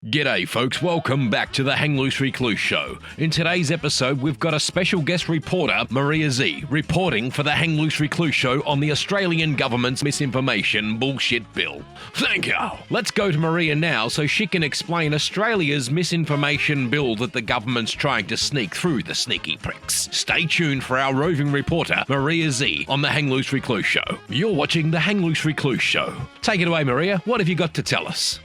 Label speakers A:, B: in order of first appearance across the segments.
A: G'day folks, welcome back to the Hang Loose Recluse Show. In today's episode, we've got a special guest reporter, Maria ZEEE, reporting for the Hang Loose Recluse Show on the Australian government's misinformation bullshit bill. Thank you. Let's go to Maria now so she can explain Australia's misinformation bill that the government's trying to sneak through the sneaky pricks. Stay tuned for our roving reporter, Maria ZEEE, on the Hang Loose Recluse Show. You're watching the Hang Loose Recluse Show. Take it away, Maria. What have you got to tell us?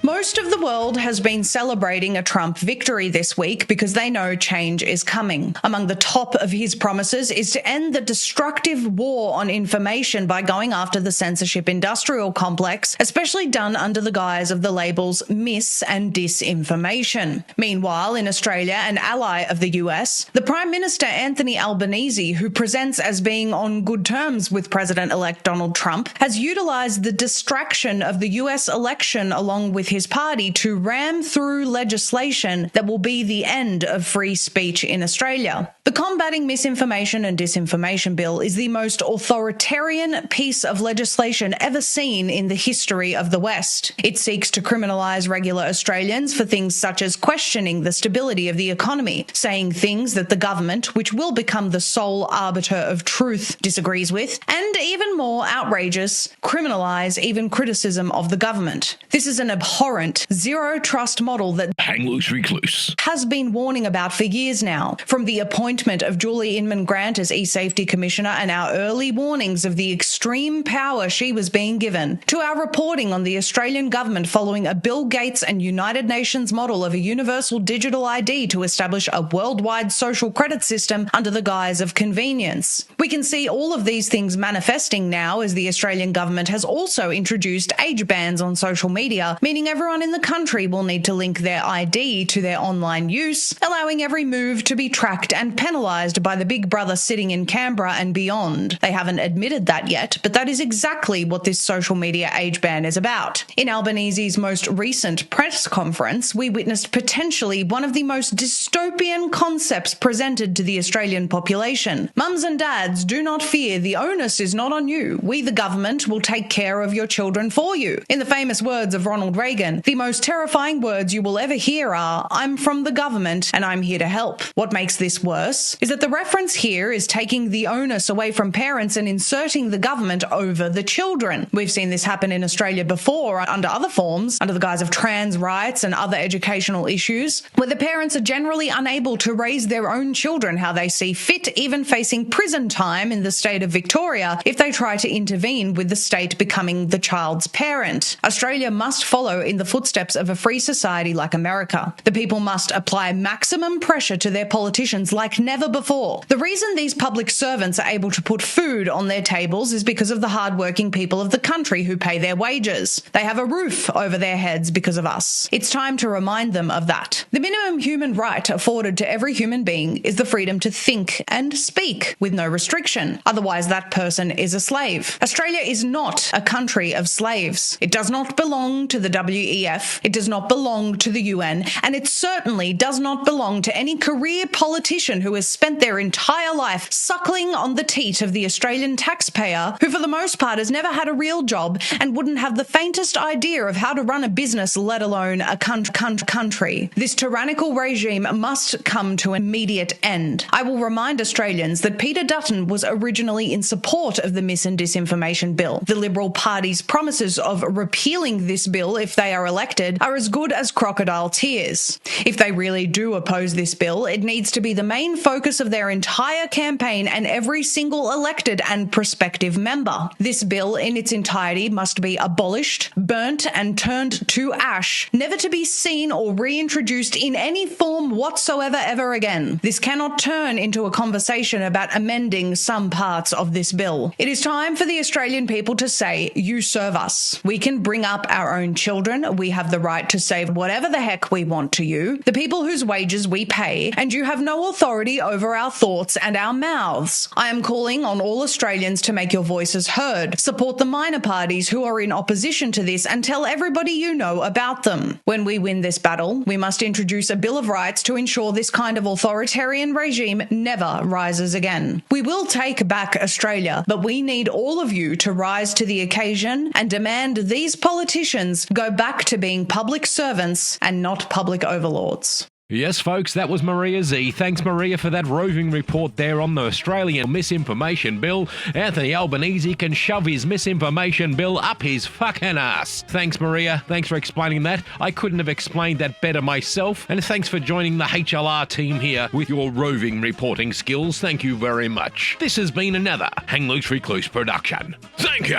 B: Most of the world has been celebrating a Trump victory this week because they know change is coming. Among the top of his promises is to end the destructive war on information by going after the censorship industrial complex, especially done under the guise of the labels mis and disinformation. Meanwhile, in Australia, an ally of the US, the Prime Minister Anthony Albanese, who presents as being on good terms with President-elect Donald Trump, has utilised the distraction of the US election along with his party to ram through legislation that will be the end of free speech in Australia. The Combating Misinformation and Disinformation Bill is the most authoritarian piece of legislation ever seen in the history of the West. It seeks to criminalise regular Australians for things such as questioning the stability of the economy, saying things that the government, which will become the sole arbiter of truth, disagrees with, and even more outrageous, criminalise even criticism of the government. This is an abhorrent, zero-trust model that
A: Hang Loose Recluse
B: has been warning about for years now, from the appointment of Julie Inman-Grant as e-safety commissioner and our early warnings of the extreme power she was being given, to our reporting on the Australian government following a Bill Gates and United Nations model of a universal digital ID to establish a worldwide social credit system under the guise of convenience. We can see all of these things manifesting now as the Australian government has also introduced age bans on social media, meaning everyone in the country will need to link their ID to their online use, allowing every move to be tracked and penalised by the big brother sitting in Canberra and beyond. They haven't admitted that yet, but that is exactly what this social media age ban is about. In Albanese's most recent press conference, we witnessed potentially one of the most dystopian concepts presented to the Australian population. Mums and dads, do not fear, the onus is not on you. We, the government, will take care of your children for you. In the famous words of Ronald Reagan, the most terrifying words you will ever hear are, "I'm from the government and I'm here to help." What makes this worse is that the reference here is taking the onus away from parents and inserting the government over the children. We've seen this happen in Australia before under other forms, under the guise of trans rights and other educational issues, where the parents are generally unable to raise their own children how they see fit, even facing prison time in the state of Victoria if they try to intervene with the state becoming the child's parent. Australia must follow in the footsteps of a free society like America. The people must apply maximum pressure to their politicians like never before. The reason these public servants are able to put food on their tables is because of the hard-working people of the country who pay their wages. They have a roof over their heads because of us. It's time to remind them of that. The minimum human right afforded to every human being is the freedom to think and speak with no restriction. Otherwise, that person is a slave. Australia is not a country of slaves. It does not belong to the WEF. It does not belong to the UN, and it certainly does not belong to any career politician who has spent their entire life suckling on the teat of the Australian taxpayer, who for the most part has never had a real job and wouldn't have the faintest idea of how to run a business, let alone a country. This tyrannical regime must come to an immediate end. I will remind Australians that Peter Dutton was originally in support of the Mis and Disinformation Bill. The Liberal Party's promises of repealing this bill if they are elected are as good as crocodile tears. If they really do oppose this bill, it needs to be the main focus of their entire campaign and every single elected and prospective member. This bill in its entirety must be abolished, burnt and turned to ash, never to be seen or reintroduced in any form whatsoever ever again. This cannot turn into a conversation about amending some parts of this bill. It is time for the Australian people to say, you serve us. We can bring up our own children. We have the right to say whatever the heck we want to you, the people whose wages we pay, and you have no authority over our thoughts and our mouths. I am calling on all Australians to make your voices heard, support the minor parties who are in opposition to this, and tell everybody you know about them. When we win this battle, we must introduce a Bill of Rights to ensure this kind of authoritarian regime never rises again. We will take back Australia, but we need all of you to rise to the occasion and demand these politicians go back to being public public servants and not public overlords.
A: Yes, folks, that was Maria Z. Thanks, Maria, for that roving report there on the Australian Misinformation Bill. Anthony Albanese can shove his misinformation bill up his fucking ass. Thanks, Maria. Thanks for explaining that. I couldn't have explained that better myself. And thanks for joining the HLR team here with your roving reporting skills. Thank you very much. This has been another Hang Loose Recluse production. Thank you.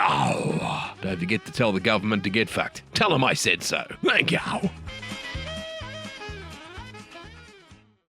A: Don't forget to tell the government to get fucked. Tell them I said so. Thank you.